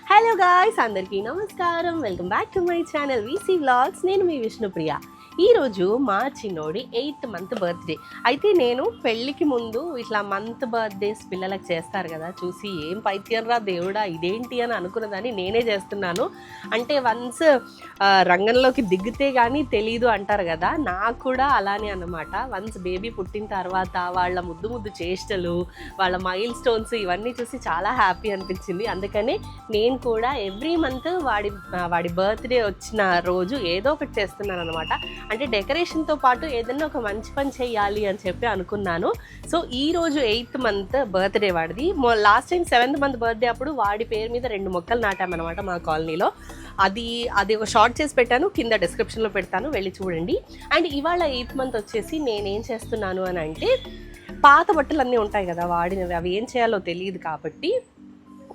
Hello guys, అందరికీ నమస్కారం. Welcome back to my channel VC vlogs. నేను మీ విష్ణుప్రియ. ఈరోజు మా చిన్నోడి 8th మంత్ బర్త్డే. అయితే నేను పెళ్ళికి ముందు ఇట్లా మంత్ బర్త్డేస్ పిల్లలకు చేస్తారు కదా, చూసి ఏం పైత్యం రా దేవుడా ఇదేంటి అని అనుకున్నదాన్ని నేనే చేస్తున్నాను. అంటే వన్స్ రంగంలోకి దిగితే కానీ తెలీదు అంటారు కదా, నాకు కూడా అలానే అన్నమాట. వన్స్ బేబీ పుట్టిన తర్వాత వాళ్ళ ముద్దు ముద్దు చేష్టలు, వాళ్ళ మైల్ స్టోన్స్ ఇవన్నీ చూసి చాలా హ్యాపీ అనిపించింది. అందుకనే నేను కూడా ఎవ్రీ మంత్ వాడి బర్త్డే వచ్చిన రోజు ఏదో ఒకటి చేస్తున్నాను అనమాట. అంటే డెకరేషన్తో పాటు ఏదైనా ఒక మంచి పని చేయాలి అని చెప్పి అనుకున్నాను. సో ఈరోజు 8th మంత్ బర్త్డే వాడిది. Last time 7th month birthday అప్పుడు వాడి పేరు మీద 2 మొక్కలు నాటామన్నమాట మా కాలనీలో. అది ఒక షార్ట్ చేసి పెట్టాను, కింద డిస్క్రిప్షన్లో పెడతాను, వెళ్ళి చూడండి. అండ్ ఇవాళ 8th మంత్ వచ్చేసి నేనేం చేస్తున్నాను అని అంటే, పాత బట్టలు అన్నీ ఉంటాయి కదా వాడినవి, అవి ఏం చేయాలో తెలియదు కాబట్టి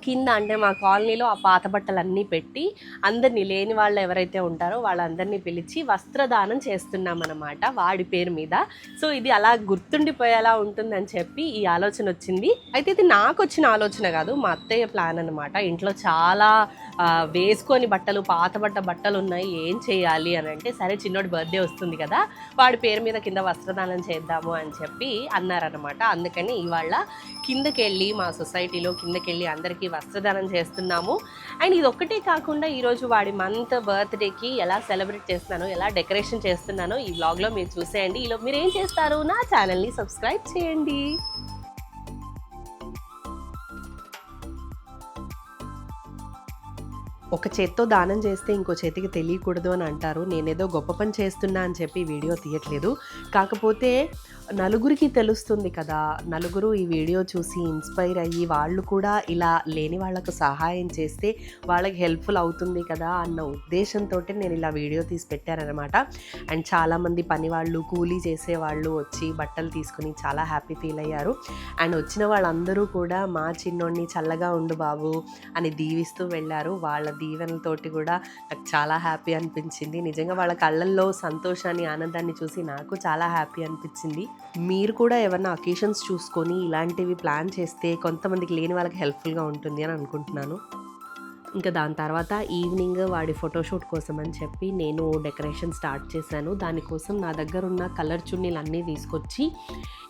కింద అంటే మా కాలనీలో ఆ పాత బట్టలన్నీ పెట్టి అందరినీ, లేని వాళ్ళు ఎవరైతే ఉంటారో వాళ్ళందరినీ పిలిచి వస్త్రదానం చేస్తున్నామన్నమాట వాడి పేరు మీద. సో ఇది అలా గుర్తుండిపోయేలా ఉంటుందని చెప్పి ఈ ఆలోచన వచ్చింది. అయితే ఇది నాకు వచ్చిన ఆలోచన కాదు, మా అత్తయ్య ప్లాన్ అనమాట. ఇంట్లో చాలా వేసుకొని బట్టలు, పాత బట్టలు ఉన్నాయి, ఏం చేయాలి అని అంటే, సరే చిన్నోడి బర్త్డే వస్తుంది కదా, వాడి పేరు మీద కింద వస్త్రదానం చేద్దాము అని చెప్పి అన్నారనమాట. అందుకని ఇవాళ కిందకెళ్ళి, మా సొసైటీలో కిందకెళ్ళి అందరికీ వస్త్రదానం చేస్తున్నాము. అండ్ ఇది ఒక్కటే కాకుండా ఈరోజు వాడి మంత్ బర్త్డేకి ఎలా సెలబ్రేట్ చేస్తున్నానో, ఎలా డెకరేషన్ చేస్తున్నానో ఈ వ్లాగ్లో మీరు చూసేయండి. ఈలో మీరు ఏం చేస్తారు, నా ఛానల్ని సబ్స్క్రైబ్ చేయండి. ఒక చేత్తో దానం చేస్తే ఇంకో చేతికి తెలియకూడదు అని అంటారు. నేనేదో గొప్ప పని చేస్తున్నా అని చెప్పి వీడియో తీయట్లేదు. కాకపోతే నలుగురికి తెలుస్తుంది కదా, నలుగురు ఈ వీడియో చూసి ఇన్స్పైర్ అయ్యి వాళ్ళు కూడా ఇలా లేని వాళ్ళకు సహాయం చేస్తే వాళ్ళకి హెల్ప్ఫుల్ అవుతుంది కదా అన్న ఉద్దేశంతో నేను ఇలా వీడియో తీసి పెట్టారనమాట. అండ్ చాలామంది పని వాళ్ళు, కూలీ చేసేవాళ్ళు వచ్చి బట్టలు తీసుకుని చాలా హ్యాపీ ఫీల్ అయ్యారు. అండ్ వచ్చిన వాళ్ళందరూ కూడా మా చిన్నోడిని చల్లగా ఉండు బాబు అని దీవిస్తూ వెళ్ళారు. వాళ్ళ దీవెనలతోటి కూడా నాకు చాలా హ్యాపీ అనిపించింది. నిజంగా వాళ్ళ కళ్ళల్లో సంతోషాన్ని, ఆనందాన్ని చూసి నాకు చాలా హ్యాపీ అనిపించింది. మీరు కూడా ఏమన్నా అకేషన్స్ చూసుకొని ఇలాంటివి ప్లాన్ చేస్తే కొంతమందికి లేని వాళ్ళకి హెల్ప్ఫుల్గా ఉంటుంది అని అనుకుంటున్నాను. ఇంకా దాని తర్వాత ఈవినింగ్ వాడి ఫోటోషూట్ కోసం అని చెప్పి నేను డెకరేషన్ స్టార్ట్ చేశాను. దానికోసం నా దగ్గర ఉన్న కలర్ చున్నీలు అన్నీ తీసుకొచ్చి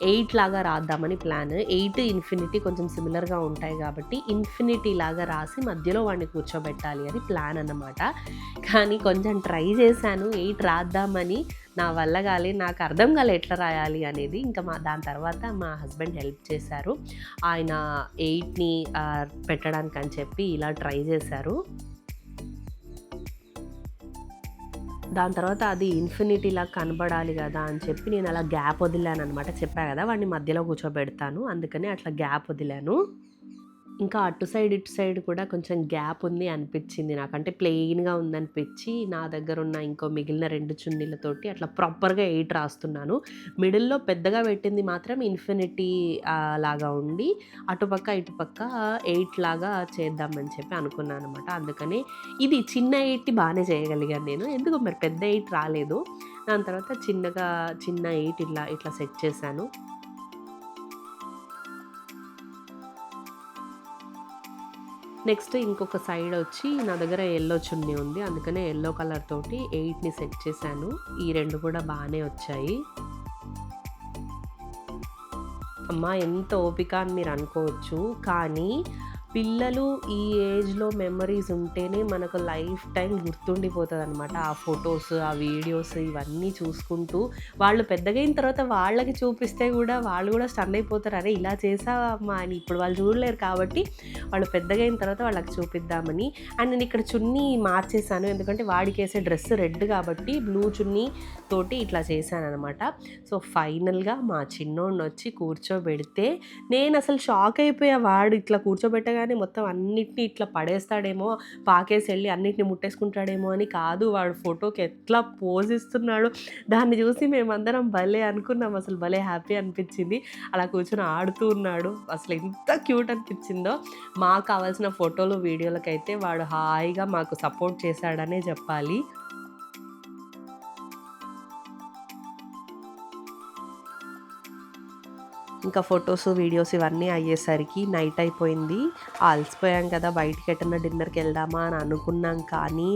8 లాగా రాద్దామని ప్లాన్. 8 ఇన్ఫినిటీ కొంచెం సిమిలర్గా ఉంటాయి కాబట్టి ఇన్ఫినిటీ లాగా రాసి మధ్యలో వాడిని కూర్చోబెట్టాలి అని ప్లాన్ అన్నమాట. కానీ కొంచెం ట్రై చేశాను 8 రాద్దామని, నా వల్ల కాలే, నాకు అర్థం కాలే ఎట్లా రాయాలి అనేది. ఇంకా దాని తర్వాత మా హస్బెండ్ హెల్ప్ చేశారు. ఆయన 8ని పెట్టడానికి అని చెప్పి ఇలా ట్రై చేశారు. దాని తర్వాత అది ఇన్ఫినిటీలా కనబడాలి కదా అని చెప్పి నేను అలా గ్యాప్ వదిలాను అనమాట. చెప్పా కదా వాడిని మధ్యలో కూర్చోబెడతాను, అందుకని అట్లా గ్యాప్ వదిలాను. ఇంకా అటు సైడ్ ఇటు సైడ్ కూడా కొంచెం గ్యాప్ ఉంది అనిపించింది నాకు. అంటే ప్లెయిన్గా ఉందనిపించి నా దగ్గర ఉన్న ఇంకో మిగిలిన 2 చున్నీలతోటి అట్లా ప్రాపర్గా 8 రాస్తున్నాను. మిడిల్లో పెద్దగా పెట్టింది మాత్రం ఇన్ఫినిటీ లాగా ఉండి అటుపక్క ఇటుపక్క 8 లాగా చేద్దామని చెప్పి అనుకున్నాను అనమాట. అందుకని ఇది చిన్న 8 బాగానే చేయగలిగాను నేను, ఎందుకు మరి పెద్ద 8 రాలేదు. దాని తర్వాత చిన్న 8 ఇట్లా సెట్ చేశాను. నెక్స్ట్ ఇంకొక సైడ్ వచ్చి నా దగ్గర ఎల్లో చున్నీ ఉంది, అందుకనే ఎల్లో కలర్ తోటి 8ని సెట్ చేశాను. ఈ 2 కూడా బాగానే వచ్చాయి. అమ్మ ఎంత ఓపిక అని మీరు అనుకోవచ్చు, కానీ పిల్లలు ఈ ఏజ్లో మెమరీస్ ఉంటేనే మనకు లైఫ్ టైం గుర్తుండిపోతుంది అనమాట. ఆ ఫొటోస్, ఆ వీడియోస్ ఇవన్నీ చూసుకుంటూ వాళ్ళు పెద్దగా అయిన తర్వాత వాళ్ళకి చూపిస్తే కూడా వాళ్ళు కూడా స్టన్ అయిపోతారు, అరే ఇలా చేసావమ్మా అని. ఇప్పుడు వాళ్ళు చూడలేరు కాబట్టి వాళ్ళు పెద్దగా అయిన తర్వాత వాళ్ళకి చూపిద్దామని. అండ్ నేను ఇక్కడ చున్నీ మార్చేసాను, ఎందుకంటే వాడికి వేసే డ్రెస్ రెడ్ కాబట్టి బ్లూ చున్నీ తోటి ఇట్లా చేశాను అనమాట. సో ఫైనల్గా మా చిన్నోడిని వచ్చి కూర్చోబెడితే నేను అసలు షాక్ అయిపోయా. వాడు ఇట్లా కూర్చోబెట్టగా కానీ మొత్తం అన్నిటిని ఇట్లా పడేస్తాడేమో, పాకేసి వెళ్ళి అన్నిటిని ముట్టేసుకుంటాడేమో అని కాదు, వాడు ఫోటోకి ఎట్లా పోజ్ ఇస్తున్నాడు దాన్ని చూసి మేమందరం భలే అనుకున్నాం. అసలు భలే హ్యాపీ అనిపించింది. అలా కూర్చొని ఆడుతూ ఉన్నాడు, అసలు ఎంత క్యూట్ అనిపించిందో. మాకు కావాల్సిన ఫోటోలు, వీడియోలకైతే వాడు హాయిగా మాకు సపోర్ట్ చేశాడనే చెప్పాలి. ఇంకా ఫొటోస్ వీడియోస్ ఇవన్నీ అయ్యేసరికి నైట్ అయిపోయింది. అలసిపోయాం కదా, బయటికి ఎటన్నా డిన్నర్కి వెళ్దామా అని అనుకున్నాం. కానీ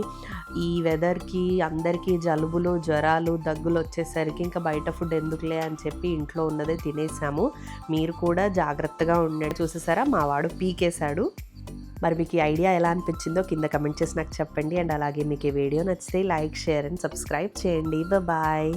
ఈ వెదర్కి అందరికీ జలుబులు జ్వరాలు దగ్గులు వచ్చేసరికి ఇంకా బయట ఫుడ్ ఎందుకులే అని చెప్పి ఇంట్లో ఉన్నదే తినేసాము. మీరు కూడా జాగ్రత్తగా ఉండండి. చూసేసారా మా వాడు పీకేశాడు. మరి మీకు ఈ ఐడియా ఎలా అనిపించిందో కింద కమెంట్ చేసి నాకు చెప్పండి. అండ్ అలాగే మీకు ఈ వీడియో నచ్చితే లైక్, షేర్ అండ్ సబ్స్క్రైబ్ చేయండి. బాయ్.